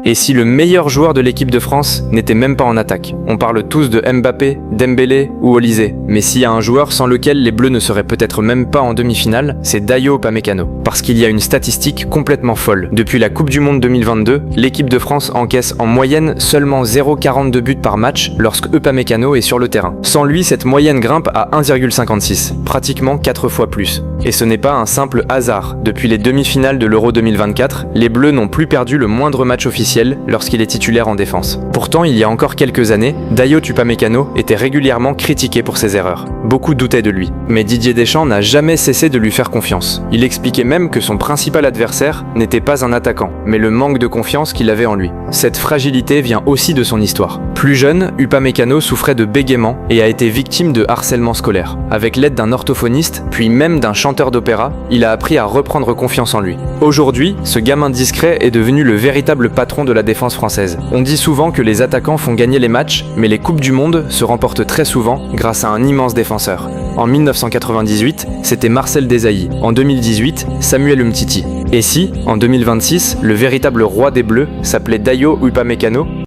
Et si le meilleur joueur de l'équipe de France n'était même pas en attaque? On parle tous de Mbappé, Dembélé ou Olysée, mais s'il y a un joueur sans lequel les Bleus ne seraient peut-être même pas en demi-finale, c'est Dayo Upamecano. Parce qu'il y a une statistique complètement folle. Depuis la Coupe du Monde 2022, l'équipe de France encaisse en moyenne seulement 0,42 buts par match lorsque Upamecano est sur le terrain. Sans lui, cette moyenne grimpe à 1,56, pratiquement 4 fois plus. Et ce n'est pas un simple hasard. Depuis les demi-finales de l'Euro 2024, les Bleus n'ont plus perdu le moindre match officiel lorsqu'il est titulaire en défense. Pourtant, il y a encore quelques années, Dayo Upamecano était régulièrement critiqué pour ses erreurs. Beaucoup doutaient de lui. Mais Didier Deschamps n'a jamais cessé de lui faire confiance. Il expliquait même que son principal adversaire n'était pas un attaquant, mais le manque de confiance qu'il avait en lui. Cette fragilité vient aussi de son histoire. Plus jeune, Upamecano souffrait de bégaiement et a été victime de harcèlement scolaire. Avec l'aide d'un orthophoniste, puis même d'un chanteur d'opéra, il a appris à reprendre confiance en lui. Aujourd'hui, ce gamin discret est devenu le véritable patron de la défense française. On dit souvent que les attaquants font gagner les matchs, mais les Coupes du Monde se remportent très souvent grâce à un immense défenseur. En 1998, c'était Marcel Desailly. En 2018, Samuel Umtiti. Et si, en 2026, le véritable roi des Bleus s'appelait Dayo Upamecano?